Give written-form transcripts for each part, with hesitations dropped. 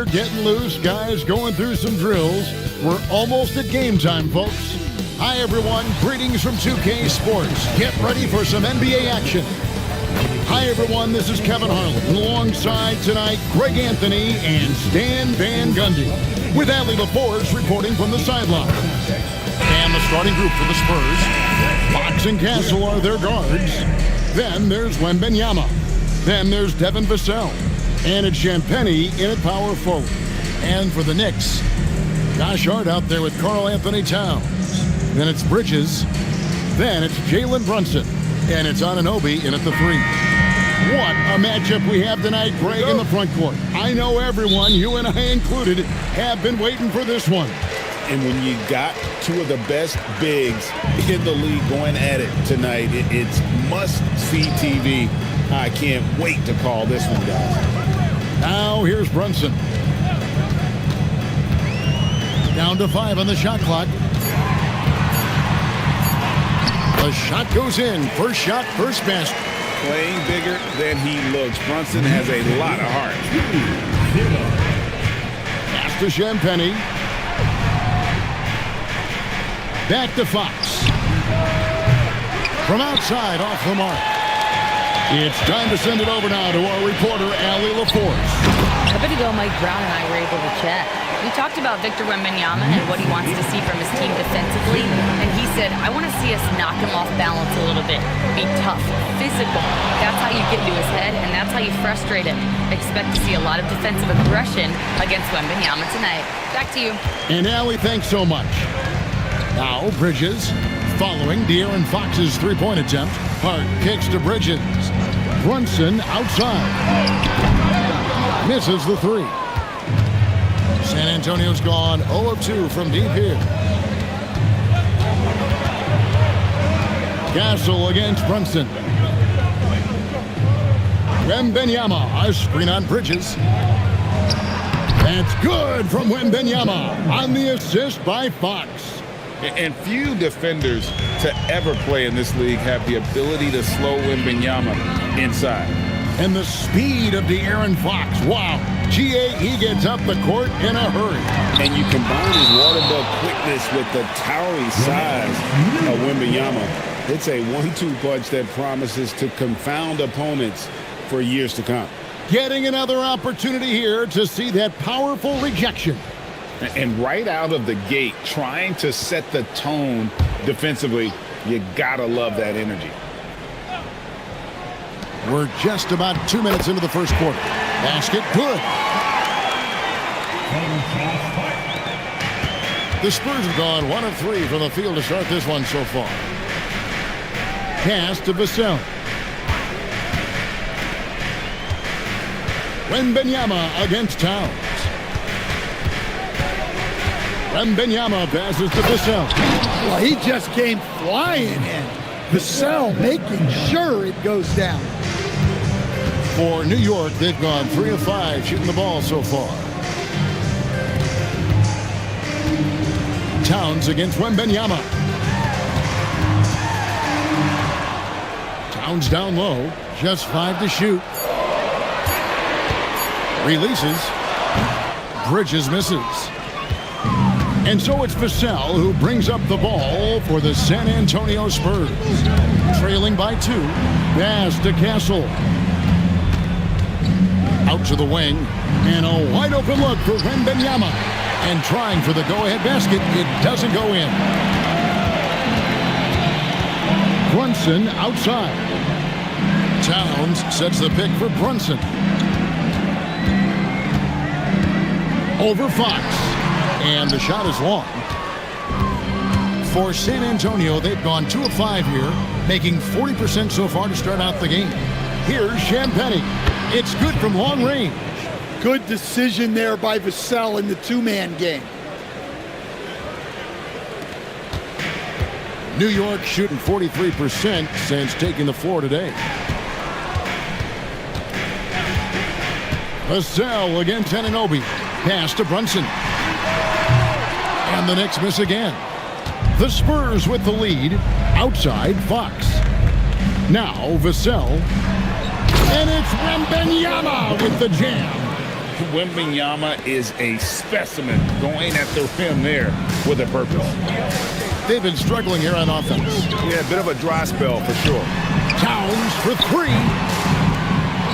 they're getting loose. Guys going through some drills. We're almost at game time, folks. Hi, everyone. Greetings from 2K Sports. Get ready for some NBA action. Hi, everyone. This is Kevin Harlan. Alongside tonight, Greg Anthony and Stan Van Gundy. With Allie LaForce reporting from the sideline. And the starting group for the Spurs. Fox and Castle are their guards. Then there's Wembanyama. Then there's Devin Vassell. And it's Champagnie in at power forward. And for the Knicks, Josh Hart out there with Karl Anthony Towns. Then it's Bridges. Then it's Jalen Brunson. And it's Anunoby in at the 3. What a matchup we have tonight, Greg, in the front court. I know everyone, you and I included, have been waiting for this one. And when you got two of the best bigs in the league going at it tonight, it's must-see TV. I can't wait to call this one, guys. Now here's Brunson. Down to 5 on the shot clock. The shot goes in. First shot, first basket. Playing bigger than he looks. Brunson has a lot of heart. Pass to Champagnie. Back to Fox. From outside, off the mark. It's time to send it over now to our reporter, Allie LaForce. A bit ago, Mike Brown and I were able to chat. We talked about Victor Wembanyama and what he wants to see from his team defensively, and he said, I want to see us knock him off balance a little bit, be tough, physical. That's how you get into his head, and that's how you frustrate him. Expect to see a lot of defensive aggression against Wembanyama tonight. Back to you. And Allie, thanks so much. Now Bridges, following De'Aaron Fox's three-point attempt. Hart kicks to Bridges. Brunson outside. Misses the 3. San Antonio's gone 0 of 2 from deep here. Castle against Brunson. Wembanyama, a screen on Bridges. That's good from Wembanyama on the assist by Fox. And few defenders to ever play in this league have the ability to slow Wembanyama inside. And the speed of De'Aaron Fox. Wow. He gets up the court in a hurry. And you combine his water bug quickness with the towering size of Wembanyama. It's a 1-2 punch that promises to confound opponents for years to come. Getting another opportunity here to see that powerful rejection. And right out of the gate, trying to set the tone defensively, you gotta love that energy. We're just about 2 minutes into the first quarter. Basket, good. The Spurs have gone 1 of 3 from the field to start this one so far. Pass to Vassell. Wembanyama against Towns. Wembanyama passes to Vassell. Well, he just came flying in. Vassell making sure it goes down. For New York, they've gone 3 of 5 shooting the ball so far. Towns against Wembanyama. Towns down low, just 5 to shoot. Releases. Bridges misses. And so it's Vassell who brings up the ball for the San Antonio Spurs. Trailing by 2. Pass to Castle. Out to the wing. And a wide open look for Wembanyama. And trying for the go-ahead basket. It doesn't go in. Brunson outside. Towns sets the pick for Brunson. Over Fox. And the shot is long. For San Antonio, they've gone 2 of 5 here, making 40% so far to start out the game. Here's Champagnie. It's good from long range. Good decision there by Vassell in the two-man game. New York shooting 43% since taking the floor today. Vassell against Anunoby. Pass to Brunson. And the Knicks miss again. The Spurs with the lead. Outside, Fox. Now Vassell. And it's Wembanyama with the jam. Wembanyama is a specimen going at the rim there with a purpose. They've been struggling here on offense. Yeah, a bit of a dry spell for sure. Towns for three.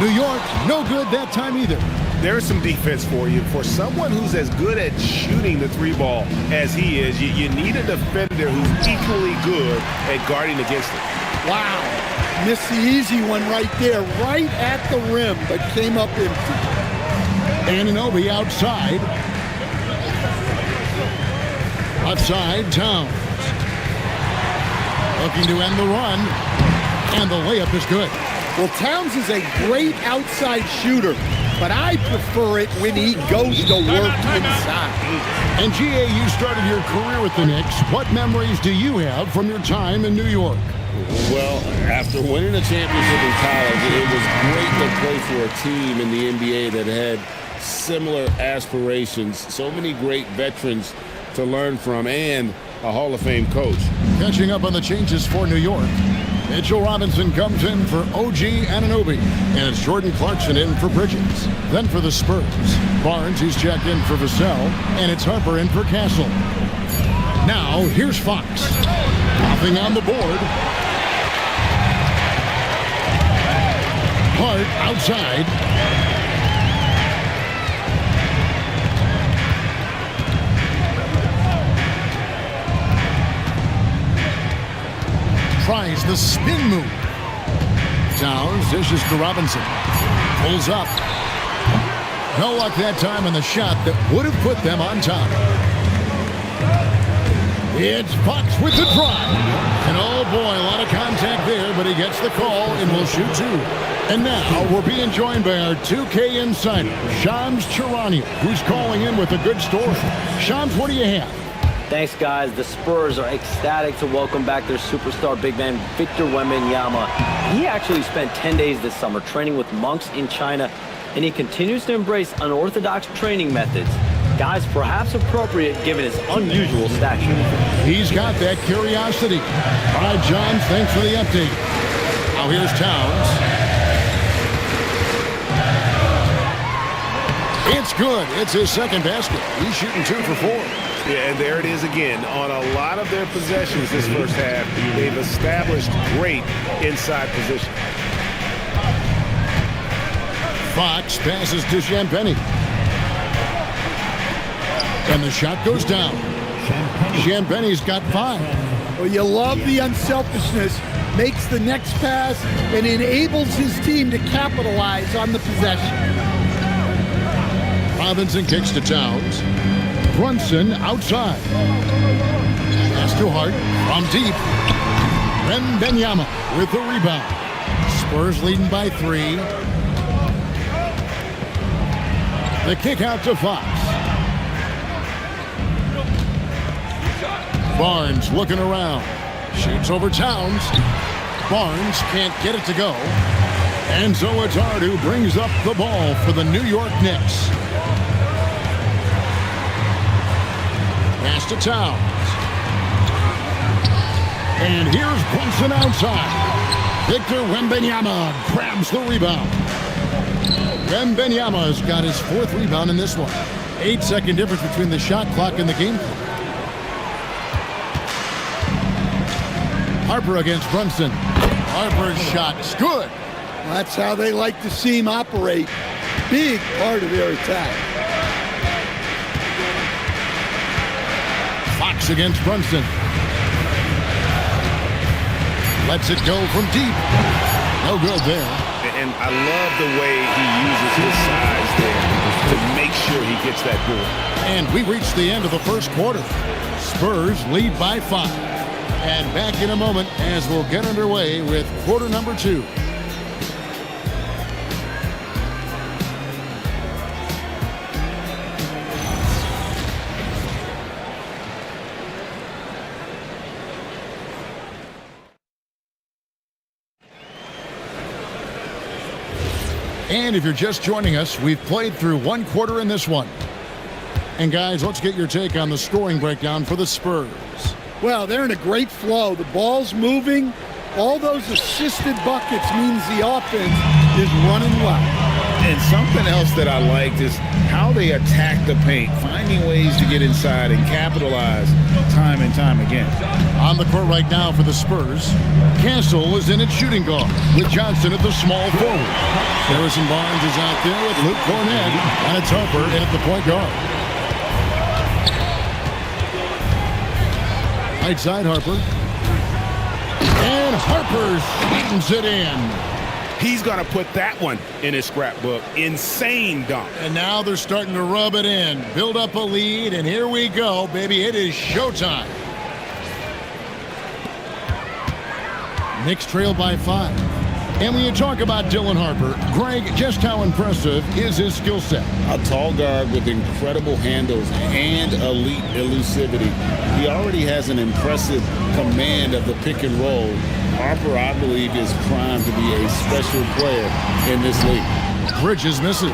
New York, no good that time either. There's some defense for you. For someone who's as good at shooting the three ball as he is, you need a defender who's equally good at guarding against it. Wow. Missed the easy one right there, right at the rim, but came up empty. Anunoby outside. Outside, Towns. Looking to end the run. And the layup is good. Well, Towns is a great outside shooter, but I prefer it when he goes to work inside. And GA, you started your career with the Knicks. What memories do you have from your time in New York? Well, after winning a championship in college, it was great to play for a team in the NBA that had similar aspirations. So many great veterans to learn from and a Hall of Fame coach. Catching up on the changes for New York. Mitchell Robinson comes in for OG Anunoby, and it's Jordan Clarkson in for Bridges. Then for the Spurs, Barnes, he's checked in for Vassell, and it's Harper in for Castle. Now, here's Fox. Nothing on the board. Hart outside. Tries the spin move. Towns dishes to Robinson. Pulls up. No luck that time on the shot that would have put them on top. It's Fox with the drive. And oh boy, a lot of contact there, but he gets the call and will shoot two. And now we're being joined by our 2K insider, Shams Charania, who's calling in with a good story. Shams, what do you have? Thanks, guys. The Spurs are ecstatic to welcome back their superstar big man, Victor Wembanyama. He actually spent 10 days this summer training with monks in China, and he continues to embrace unorthodox training methods. Guys, perhaps appropriate given his unusual stature. He's got that curiosity. All right, John, thanks for the update. Now here's Towns. It's good. It's his second basket. He's shooting 2 for 4. Yeah, and there it is again. On a lot of their possessions this first half, they've established great inside position. Fox passes to Champagnie. And the shot goes down. Champagnie's got 5. Well, you love the unselfishness. Makes the next pass and enables his team to capitalize on the possession. Robinson kicks to Towns. Brunson outside. Pass to Hart from deep. Wembanyama with the rebound. Spurs leading by 3. The kick out to Fox. Barnes looking around. Shoots over Towns. Barnes can't get it to go. And so it's Hart who brings up the ball for the New York Knicks. Pass to Towns. And here's Brunson outside. Victor Wembanyama grabs the rebound. Wembanyama's got his 4th rebound in this one. 8-second difference between the shot clock and the game clock. Harper against Brunson. Harper's shot is good. That's how they like to see him operate. Big part of their attack. Fox against Brunson. Lets it go from deep. No good there. And I love the way he uses his size there to make sure he gets that ball. And we reached the end of the first quarter. Spurs lead by 5. And back in a moment as we'll get underway with quarter number 2. And if you're just joining us, we've played through 1 quarter in this one. And guys, let's get your take on the scoring breakdown for the Spurs. Well, they're in a great flow. The ball's moving. All those assisted buckets means the offense is running well. And something else that I liked is how they attack the paint, finding ways to get inside and capitalize time and time again. On the court right now for the Spurs, Castle is in at shooting guard with Johnson at the small forward. Harrison Barnes is out there with Luke Cornett, and it's Harper in at the point guard. Right side, Harper. And Harper slams it in. He's going to put that one in his scrapbook. Insane dunk. And now they're starting to rub it in. Build up a lead, and here we go, baby. It is showtime. Knicks trail by 5. And when you talk about Dylan Harper, Greg, just how impressive is his skill set? A tall guard with incredible handles and elite elusivity. He already has an impressive command of the pick and roll. Harper, I believe, is primed to be a special player in this league. Bridges misses.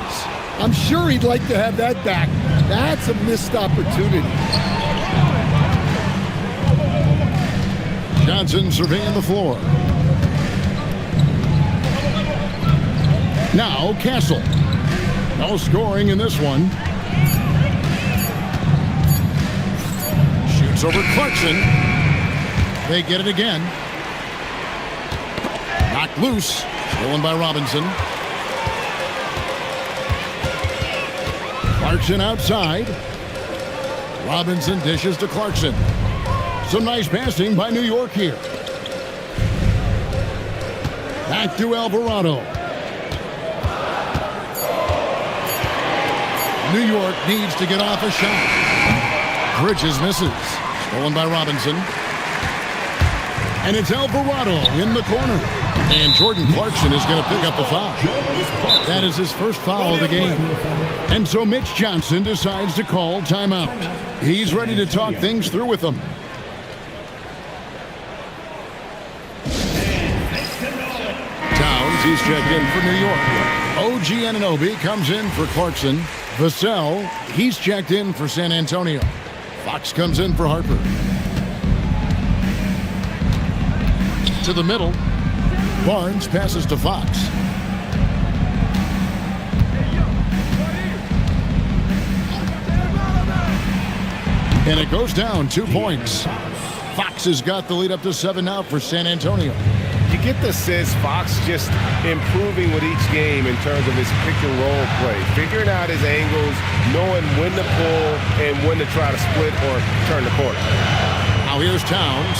I'm sure he'd like to have that back. That's a missed opportunity. Johnson surveying the floor. Now Castle. No scoring in this one. Shoots over Clarkson. They get it again. Knocked loose. Stolen by Robinson. Clarkson outside. Robinson dishes to Clarkson. Some nice passing by New York here. Back to Alvarado. New York needs to get off a shot. Bridges misses. Stolen by Robinson. And it's Alvarado in the corner. And Jordan Clarkson is going to pick up a foul. That is his first foul of the game. And so Mitch Johnson decides to call timeout. He's ready to talk things through with them. Towns, he's checked in for New York. OG Anunoby comes in for Clarkson. Vassell, he's checked in for San Antonio. Fox comes in for Harper. To the middle. Barnes passes to Fox. And it goes down 2 points. Fox has got the lead up to 7 now for San Antonio. You get the sense Fox just improving with each game in terms of his pick and roll play, figuring out his angles, knowing when to pull and when to try to split or turn the corner. Now here's Towns.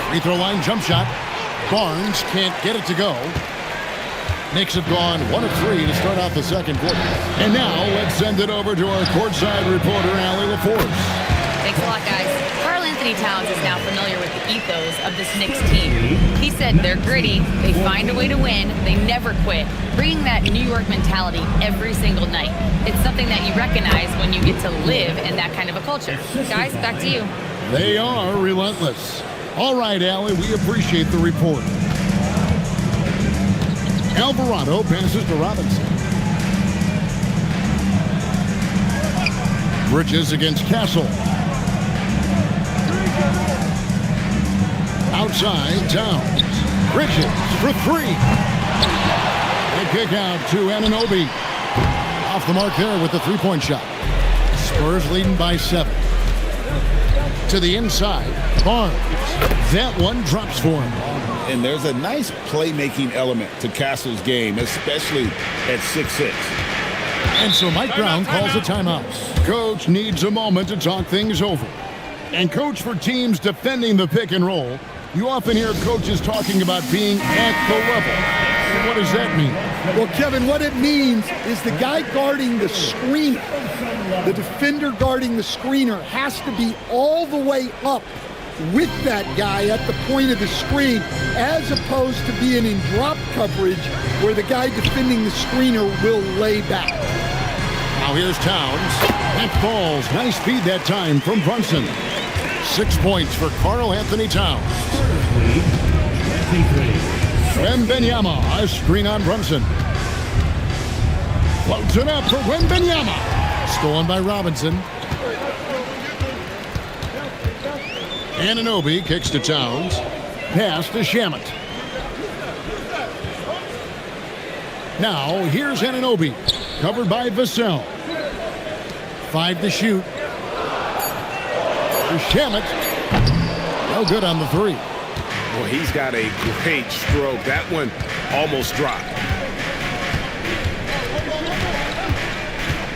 Free throw line jump shot. Barnes can't get it to go. Knicks have gone 1 of 3 to start out the second quarter. And now let's send it over to our courtside reporter, Allie LaForce. Thanks a lot, guys. Karl Anthony Towns is now familiar with the ethos of this Knicks team. He said they're gritty, they find a way to win, they never quit, bringing that New York mentality every single night. It's something that you recognize when you get to live in that kind of a culture. Guys, back to you. They are relentless. All right, Allie, we appreciate the report. Alvarado passes to Robinson. Bridges against Castle. Outside, Towns. Bridges for 3. They kick out to Anunoby. Off the mark there with the three-point shot. Spurs leading by 7. To the inside, Barnes. That one drops for him. And there's a nice playmaking element to Castle's game, especially at 6'6". And so Mike Brown calls a timeout. Coach needs a moment to talk things over. And coach, for teams defending the pick and roll, you often hear coaches talking about being at the level. What does that mean? Well, Kevin, what it means is the guy guarding the screener, the defender guarding the screener, has to be all the way up with that guy at the point of the screen, as opposed to being in drop coverage where the guy defending the screener will lay back. Now here's Towns. That falls. Nice feed that time from Brunson. 6 points for Karl Anthony Towns. Wembanyama, a screen on Brunson. Floats it up for Wembanyama. Stolen by Robinson. Anunoby kicks to Towns. Pass to Shamet. Now, here's Anunoby, covered by Vassell. 5 to shoot. Shamet, no good on the three. Well, he's got a great stroke. That one almost dropped.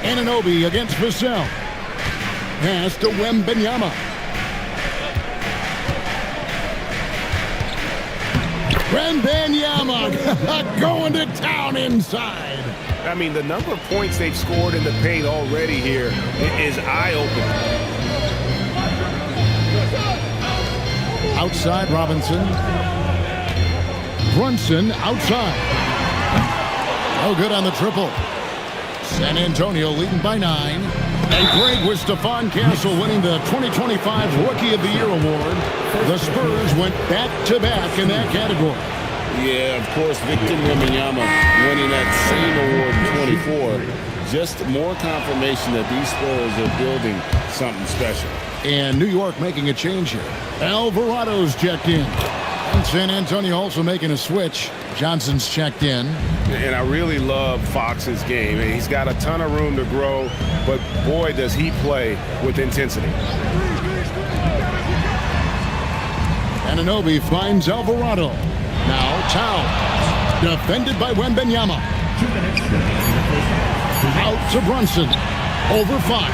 Anunoby against Vassell. Pass to Wembanyama. Wembanyama going to town inside. I mean, the number of points they've scored in the paint already here is eye-opening. Outside Robinson. Brunson outside. No good on the triple. San Antonio leading by 9. And great was Stephon Castle winning the 2025 Rookie of the Year award. The Spurs went back-to-back in that category. Yeah, of course, Victor Wembanyama winning that same award in 24. Just more confirmation that these Spurs are building something special. And New York making a change here. Alvarado's checked in. And San Antonio also making a switch. Johnson's checked in. And I really love Fox's game. He's got a ton of room to grow, but boy, does he play with intensity. Anunoby finds Alvarado. Now Towns. Defended by Wembanyama. Out to Brunson. Over Fox.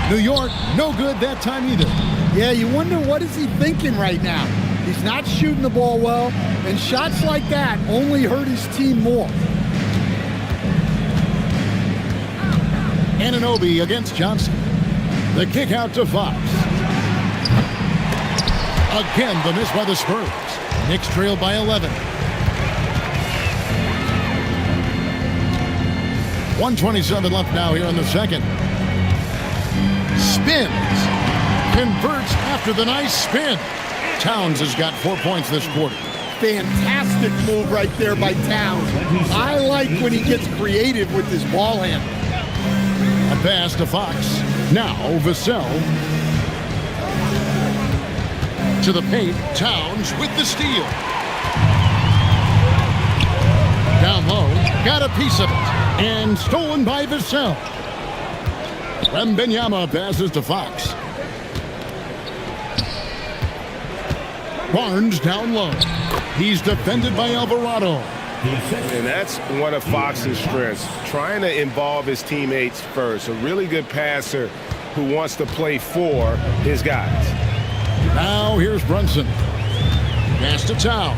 New York, no good that time either. Yeah, you wonder what is he thinking right now. He's not shooting the ball well, and shots like that only hurt his team more. Anunoby against Johnson. The kick out to Fox. Again, the miss by the Spurs. Knicks trail by 11. 1:27 left now here in the second. Spins. Converts after the nice spin. Towns has got 4 points this quarter. Fantastic move right there by Towns. I like when he gets creative with his ball handle. A pass to Fox. Now Vassell. To the paint. Towns with the steal. Down low. Got a piece of it. And stolen by Vassell. Wembanyama passes to Fox. Barnes down low. He's defended by Alvarado. And that's one of Fox's strengths, trying to involve his teammates first. A really good passer who wants to play for his guys. Now here's Brunson. Pass to Towns.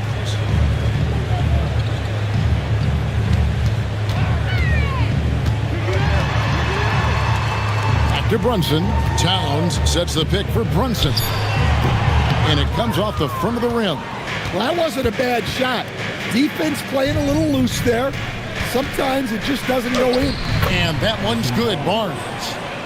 Back to Brunson. Towns sets the pick for Brunson. And it comes off the front of the rim. Well, that wasn't a bad shot. Defense playing a little loose there. Sometimes it just doesn't go in. And that one's good, Barnes.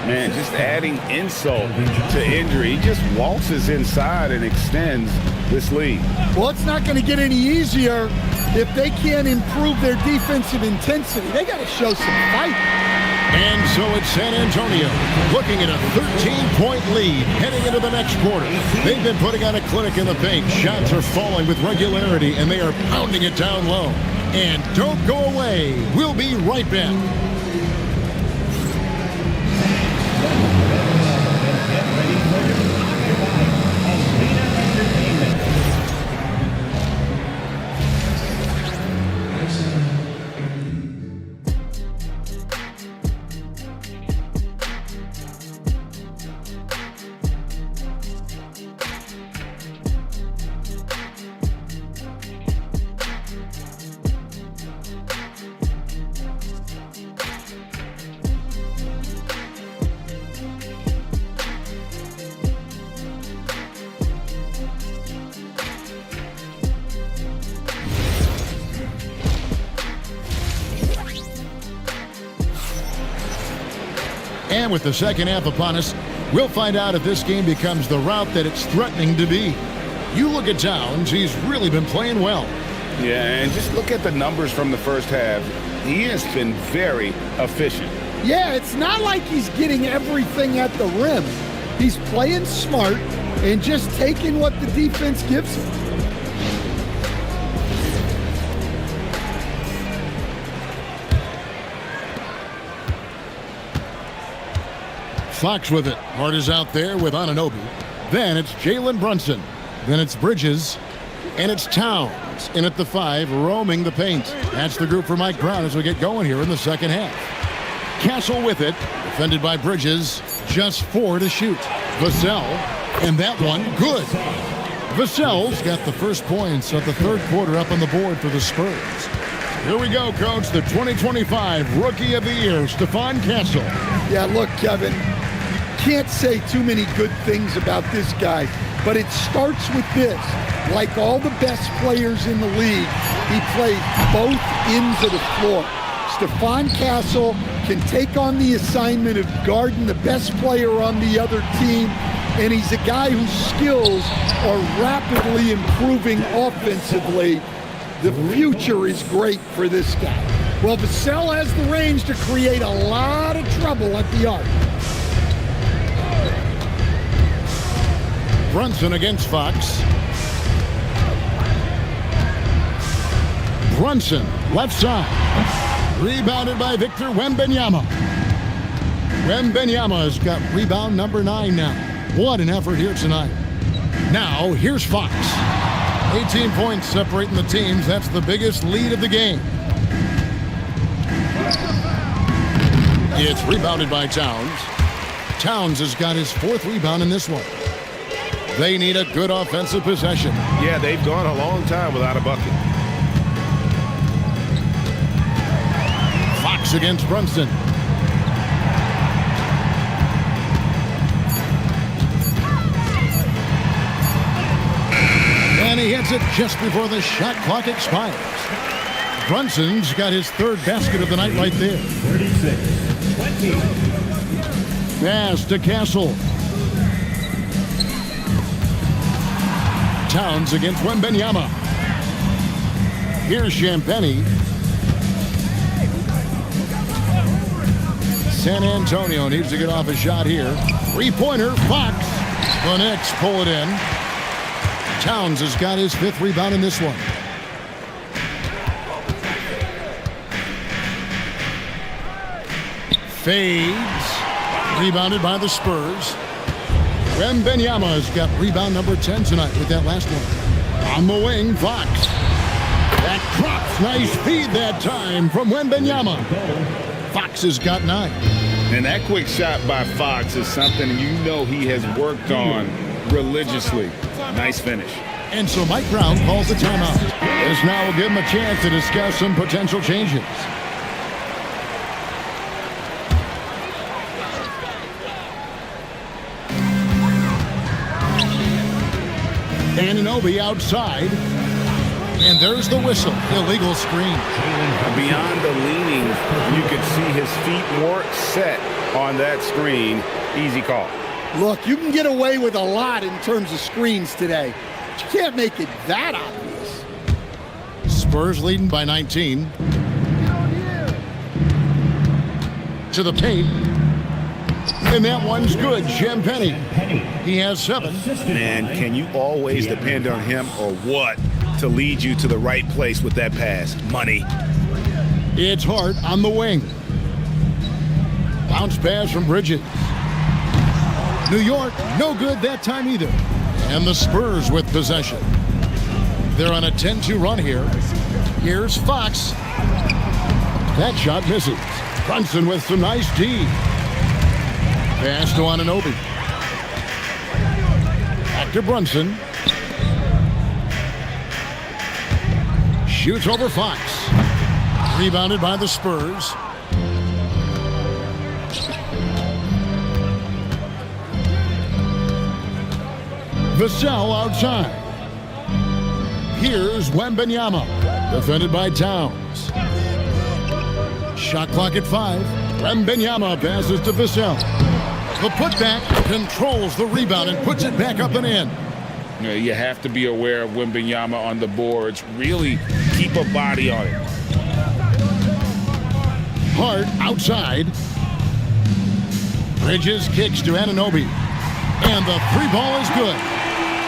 Man, just adding insult to injury. He just waltzes inside and extends this lead. Well, it's not going to get any easier if they can't improve their defensive intensity. They got to show some fight. And so it's San Antonio looking at a 13-point lead heading into the next quarter. They've been putting on a clinic in the paint. Shots are falling with regularity, and they are pounding it down low. And don't go away. We'll be right back. And with the second half upon us, we'll find out if this game becomes the route that it's threatening to be. You look at Towns, he's really been playing well. Yeah, and just look at the numbers from the first half. He has been very efficient. Yeah, it's not like he's getting everything at the rim. He's playing smart and just taking what the defense gives him. Fox with it. Hart is out there with Anunoby. Then it's Jalen Brunson. Then it's Bridges. And it's Towns in at the 5, roaming the paint. That's the group for Mike Brown as we get going here in the second half. Castle with it. Defended by Bridges. Just 4 to shoot. Vassell. And that one, good. Vassell's got the first points of the third quarter up on the board for the Spurs. Here we go, Coach. The 2025 Rookie of the Year, Stephon Castle. Yeah, look, Kevin, can't say too many good things about this guy, but it starts with this. Like all the best players in the league, he plays both ends of the floor. Stephon Castle can take on the assignment of guarding the best player on the other team, and he's a guy whose skills are rapidly improving offensively. The future is great for this guy. Well, Vassell has the range to create a lot of trouble at the arc. Brunson against Fox. Brunson, left side. Rebounded by Victor Wembanyama. Wembanyama's got rebound number 9 now. What an effort here tonight. Now, here's Fox. 18 points separating the teams. That's the biggest lead of the game. It's rebounded by Towns. Towns has got his 4th rebound in this one. They need a good offensive possession. Yeah, they've gone a long time without a bucket. Fox against Brunson. And he hits it just before the shot clock expires. Brunson's got his 3rd basket of the night right there. 36-20. Pass to Castle. Towns against Wembanyama. Here's Champagnie. San Antonio needs to get off a shot here. 3-pointer, Fox. The Knicks pull it in. Towns has got his 5th rebound in this one. Fades. Rebounded by the Spurs. Wembanyama's got rebound number 10 tonight with that last one. On the wing, Fox. That drops. Nice feed that time from Wembanyama. Fox has got 9. And that quick shot by Fox is something you know he has worked on religiously. Nice finish. And so Mike Brown calls the timeout. This now will give him a chance to discuss some potential changes. Anunoby outside. And there's the whistle. Illegal screen. Beyond the leaning, you could see his feet weren't set on that screen. Easy call. Look, you can get away with a lot in terms of screens today. But you can't make it that obvious. Spurs leading by 19. To the paint. And that one's good. Champagnie. He has 7. Man, can you always depend on him or what to lead you to the right place with that pass? Money. It's Hart on the wing. Bounce pass from Bridges. New York, no good that time either. And the Spurs with possession. They're on a 10-2 run here. Here's Fox. That shot misses. Brunson with some nice D. Pass to Anunoby. Back to Brunson. Shoots over Fox. Rebounded by the Spurs. Vassell outside. Here's Wembanyama. Defended by Towns. Shot clock at 5. Wembanyama passes to Vassell. The putback controls the rebound and puts it back up and in. You have to be aware of Wembanyama on the boards. Really keep a body on it. Hart outside. Bridges kicks to Anunoby. And the 3 ball is good.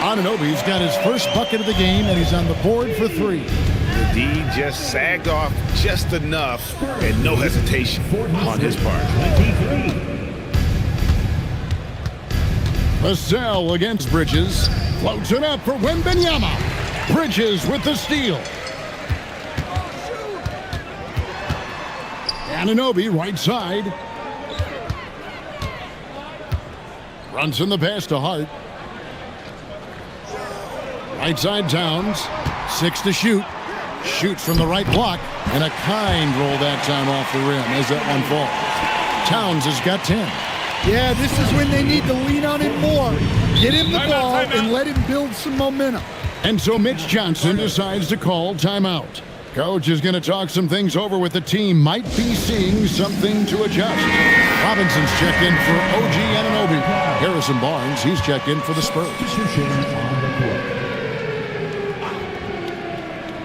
Anunoby's got his first bucket of the game, and he's on the board for 3. The D just sagged off just enough and no hesitation on his part. Vassell against Bridges. Floats it up for Wembanyama. Bridges with the steal. Anunoby right side. Brunson the pass to Hart. Right side Towns. 6 to shoot. Shoots from the right block. And a kind roll that time off the rim as that one falls. Towns has got 10. Yeah, this is when they need to lean on him more. Get him the ball and let him build some momentum. And so Mitch Johnson decides to call timeout. Coach is going to talk some things over with the team. Might be seeing something to adjust. Robinson's checked in for OG Anunoby. Harrison Barnes, he's checked in for the Spurs.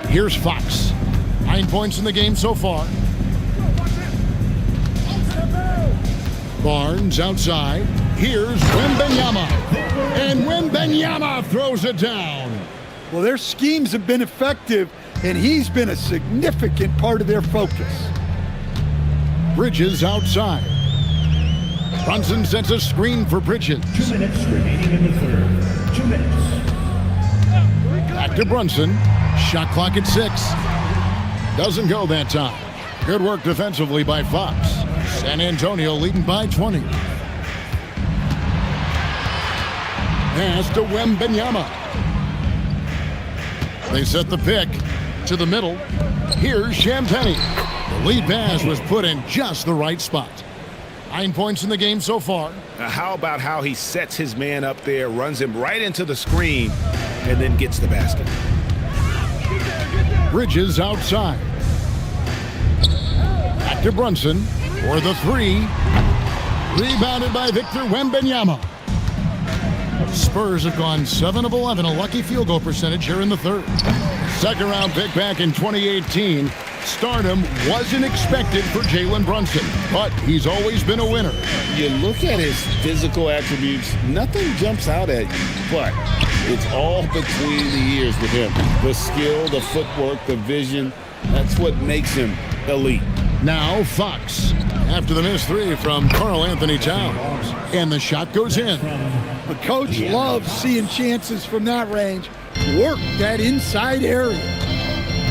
Here's Fox. 9 points in the game so far. Barnes outside. Here's Wembanyama. And Wembanyama throws it down. Well, their schemes have been effective, and he's been a significant part of their focus. Bridges outside. Brunson sets a screen for Bridges. 2 minutes remaining in the third. 2 minutes. Back to Brunson. Shot clock at 6. Doesn't go that time. Good work defensively by Fox. San Antonio leading by 20. Pass to Wembanyama. They set the pick to the middle. Here's Champagnie. The lead pass was put in just the right spot. 9 points in the game so far. Now how about how he sets his man up there, runs him right into the screen, and then gets the basket. Bridges outside. Back to Brunson for the 3. Rebounded by Victor Wembanyama. Spurs have gone 7 of 11, a lucky field goal percentage here in the third. Second round pick back in 2018. Stardom wasn't expected for Jalen Brunson, but he's always been a winner. You look at his physical attributes, nothing jumps out at you, but it's all between the ears with him. The skill, the footwork, the vision, that's what makes him elite. Now Fox, after the missed 3 from Karl Anthony Towns, and the shot goes in. The coach loves seeing chances from that range. Work that inside area.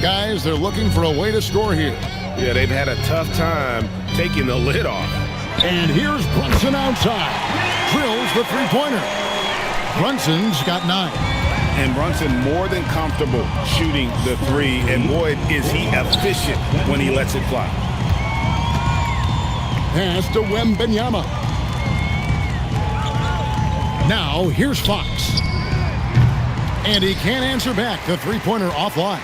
Guys, they're looking for a way to score here. Yeah, they've had a tough time taking the lid off. And here's Brunson outside. Drills the three-pointer. Brunson's got 9. And Brunson more than comfortable shooting the 3, and boy, is he efficient when he lets it fly. Pass to Wembanyama. Now, here's Fox. And he can't answer back. The three-pointer offline.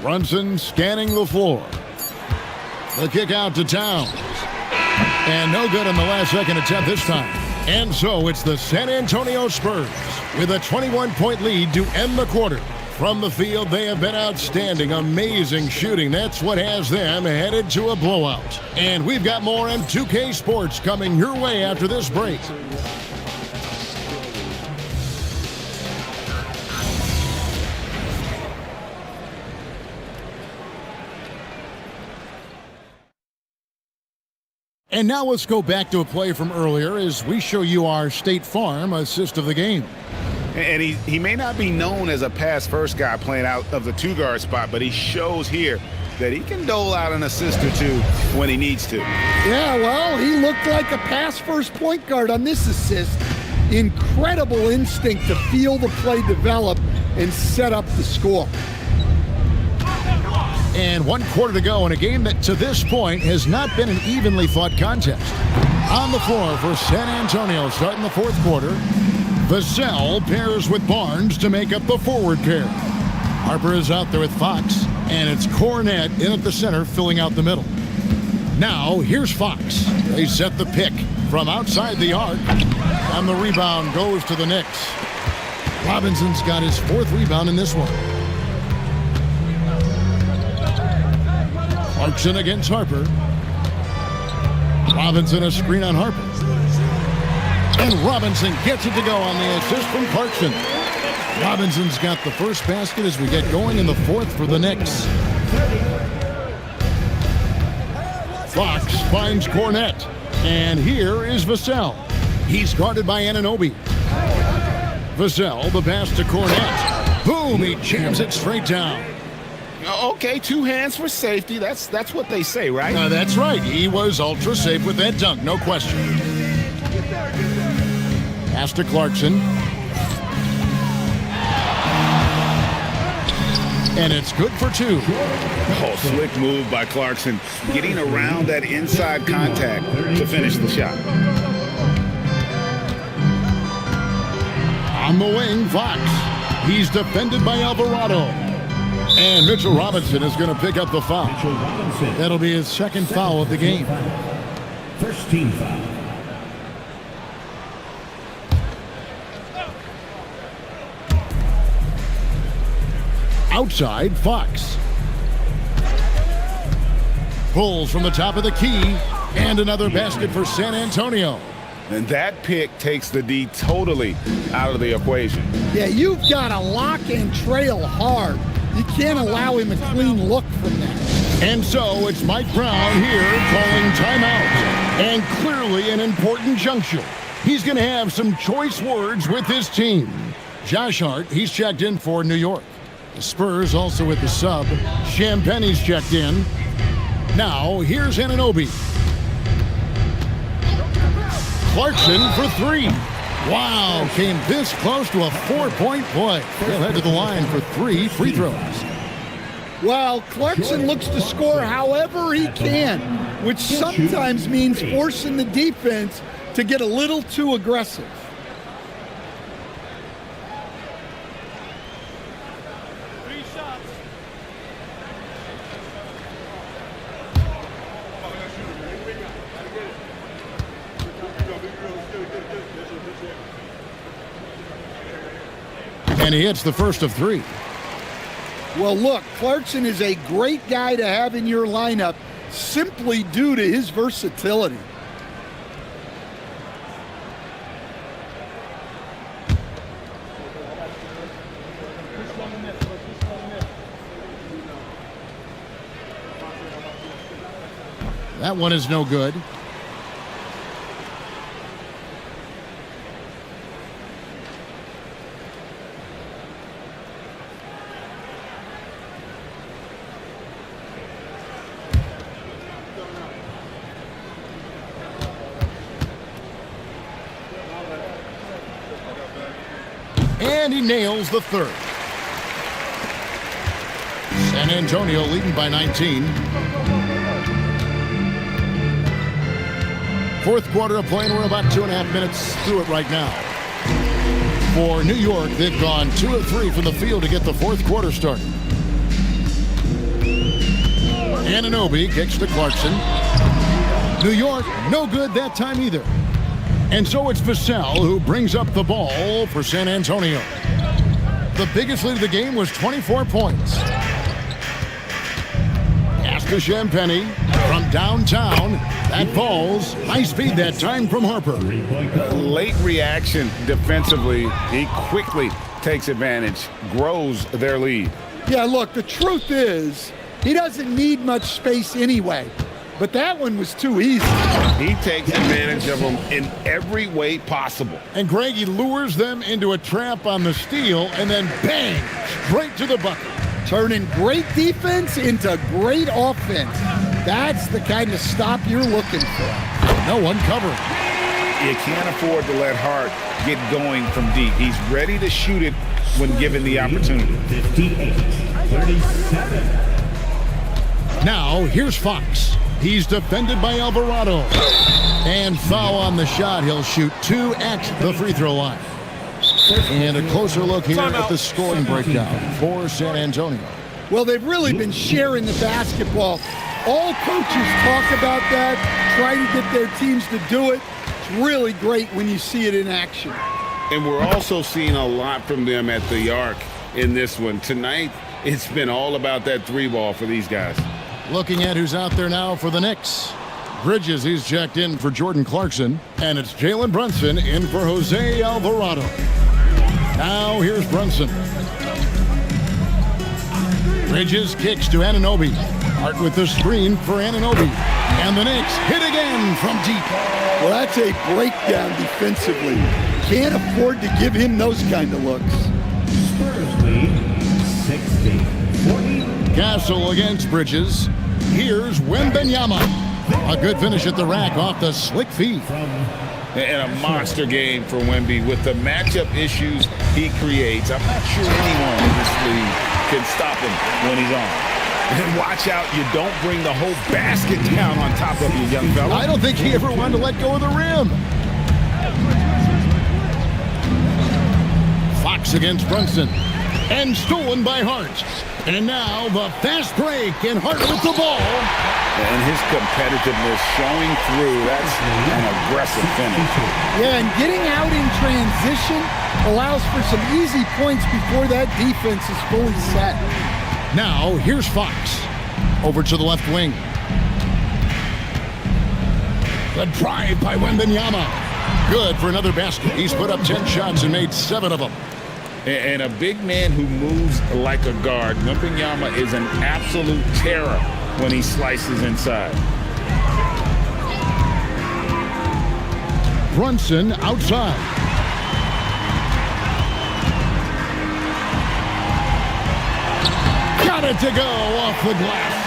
Brunson scanning the floor. The kick out to Towns. And no good on the last second attempt this time. And so it's the San Antonio Spurs with a 21-point lead to end the quarter. From the field, they have been outstanding. Amazing shooting. That's what has them headed to a blowout. And we've got more on 2K Sports coming your way after this break. And now let's go back to a play from earlier as we show you our State Farm assist of the game. And he may not be known as a pass-first guy playing out of the 2-guard spot, but he shows here that he can dole out an assist or 2 when he needs to. Yeah, well, he looked like a pass-first point guard on this assist. Incredible instinct to feel the play develop and set up the score. And 1 quarter to go in a game that to this point has not been an evenly fought contest. On the floor for San Antonio starting the 4th quarter. Vassell pairs with Barnes to make up the forward pair. Harper is out there with Fox, and it's Cornette in at the center filling out the middle. Now, here's Fox. They set the pick from outside the arc, and the rebound goes to the Knicks. Robinson's got his 4th rebound in this one. Clarkson against Harper. Robinson a screen on Harper. And Robinson gets it to go on the assist from Clarkson. Robinson's got the first basket as we get going in the 4th for the Knicks. Fox finds Cornette. And here is Vassell. He's guarded by Anunoby. Vassell, the pass to Cornette. Boom, he jams it straight down. Okay, 2 hands for safety. That's what they say, right? That's right. He was ultra safe with that dunk, no question. Pass to Clarkson. And it's good for 2. Oh, slick move by Clarkson, getting around that inside contact to finish the shot. On the wing, Fox. He's defended by Alvarado. And Mitchell Robinson is going to pick up the foul. That'll be his second foul of the game. First team foul. Outside, Fox. Pulls from the top of the key. And another basket for San Antonio. And that pick takes the D totally out of the equation. Yeah, you've got to lock and trail hard. You can't allow him a clean look from that. And so it's Mike Brown here calling timeout. And clearly an important juncture. He's going to have some choice words with his team. Josh Hart, he's checked in for New York. The Spurs also with the sub. Champagne's checked in. Now, here's Anunoby. Clarkson for 3. Wow, came this close to a 4-point play. He'll head to the line for 3 free throws. Well, Clarkson looks to score however he can, which sometimes means forcing the defense to get a little too aggressive. And he hits the first of 3. Well, look, Clarkson is a great guy to have in your lineup simply due to his versatility. That one is no good. And he nails the third. San Antonio leading by 19. Fourth quarter of play, and we're about 2.5 minutes through it right now. For New York, they've gone 2 of 3 from the field to get the fourth quarter started. Anunoby kicks to Clarkson. New York, no good that time either. And so it's Vassell who brings up the ball for San Antonio. The biggest lead of the game was 24 points. Pass to Champagnie from downtown. That falls. High speed that time from Harper. Late reaction defensively. He quickly takes advantage, grows their lead. Yeah, look, the truth is he doesn't need much space anyway. But that one was too easy. He takes advantage of them in every way possible. And Greg, he lures them into a trap on the steal, and then bang, straight to the bucket. Turning great defense into great offense. That's the kind of stop you're looking for. No one covering. You can't afford to let Hart get going from deep. He's ready to shoot it when given the opportunity. 58-37. Now, here's Fox. He's defended by Alvarado. And foul on the shot. He'll shoot 2 at the free throw line. And a closer look here at the scoring breakdown for San Antonio. Well, they've really been sharing the basketball. All coaches talk about that, try to get their teams to do it. It's really great when you see it in action. And we're also seeing a lot from them at the arc in this one. Tonight, it's been all about that 3-ball for these guys. Looking at who's out there now for the Knicks. Bridges, he's checked in for Jordan Clarkson. And it's Jalen Brunson in for Jose Alvarado. Now here's Brunson. Bridges kicks to Anunoby. Hart with the screen for Anunoby. And the Knicks hit again from deep. Well, that's a breakdown defensively. Can't afford to give him those kind of looks. Spurs lead 60-40. Castle against Bridges. Here's Wembanyama. A good finish at the rack off the slick feed. And a monster game for Wemby with the matchup issues he creates. I'm not sure anyone in this league can stop him when he's on. And watch out, you don't bring the whole basket down on top of you, young fella. I don't think he ever wanted to let go of the rim. Fox against Brunson. And stolen by Hart. And now the fast break, and Hart with the ball. And his competitiveness showing through. That's an aggressive finish. Yeah, and getting out in transition allows for some easy points before that defense is fully set. Now, here's Fox. Over to the left wing. The drive by Wembanyama. Good for another basket. He's put up 10 shots and made 7 of them. And a big man who moves like a guard. Wembanyama is an absolute terror when he slices inside. Brunson outside. Got it to go off the glass.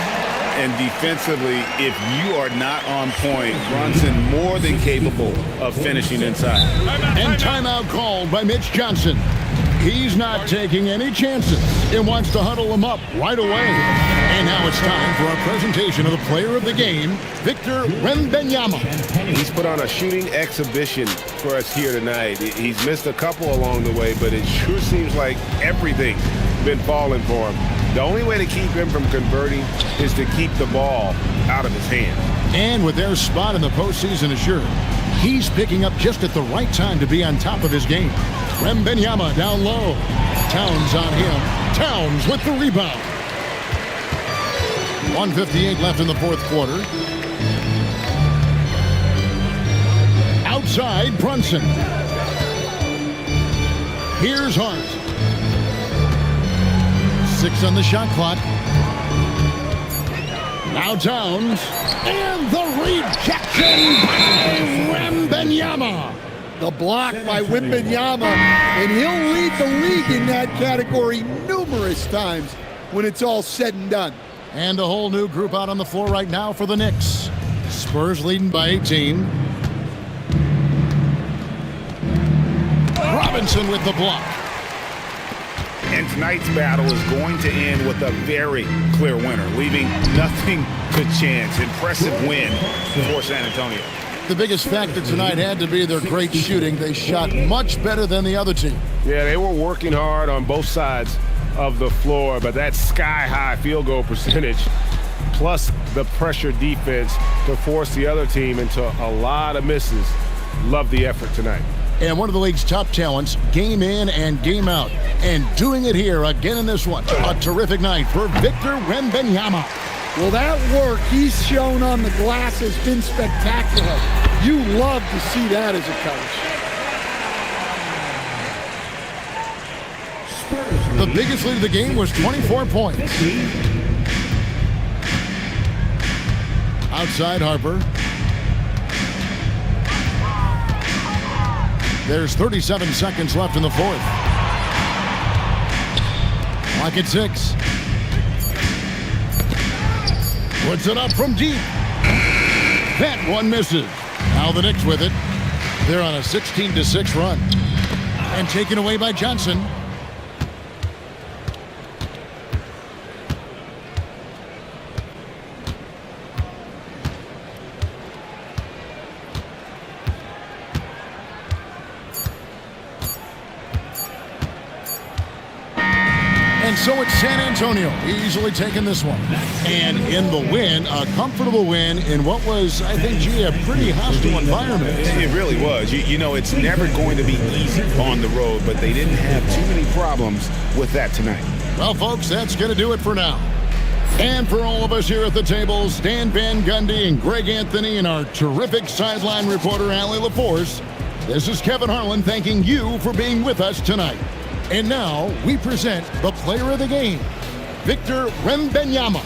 And defensively, if you are not on point, Brunson more than capable of finishing inside. And timeout called by Mitch Johnson. He's not taking any chances and wants to huddle him up right away. And now it's time for our presentation of the player of the game, Victor Wembanyama. He's put on a shooting exhibition for us here tonight. He's missed a couple along the way, but it sure seems like everything's been falling for him. The only way to keep him from converting is to keep the ball out of his hands. And with their spot in the postseason assured, he's picking up just at the right time to be on top of his game. Wembanyama down low. Towns on him. Towns with the rebound. 1:58 left in the fourth quarter. Outside, Brunson. Here's Hart. 6 on the shot clock. Now Towns. And the rejection by Wembanyama. The block by Wembanyama, and he'll lead the league in that category numerous times when it's all said and done. And a whole new group out on the floor right now for the Knicks. Spurs leading by 18. Robinson with the block. And tonight's battle is going to end with a very clear winner, leaving nothing to chance. Impressive win for San Antonio. The biggest factor tonight had to be their great shooting. They shot much better than the other team. Yeah, they were working hard on both sides of the floor, but that sky-high field goal percentage plus the pressure defense to force the other team into a lot of misses. Love the effort tonight. And one of the league's top talents, game in and game out. And doing it here again in this one. A terrific night for Victor Wembanyama. Well, that work he's shown on the glass has been spectacular. You love to see that as a coach. The biggest lead of the game was 24 points. Outside Harper. There's 37 seconds left in the fourth. Clock at 6. Puts it up from deep. That one misses. Now the Knicks with it. They're on a 16-6 run. And taken away by Johnson. And so it's San Antonio easily taking this one. And in the win, a comfortable win in what was, I think, a pretty hostile environment. It really was. You know, it's never going to be easy on the road, but they didn't have too many problems with that tonight. Well, folks, that's going to do it for now. And for all of us here at the table, Stan Van Gundy and Greg Anthony and our terrific sideline reporter, Allie LaForce, this is Kevin Harlan thanking you for being with us tonight. And now we present the player of the game, Victor Wembanyama.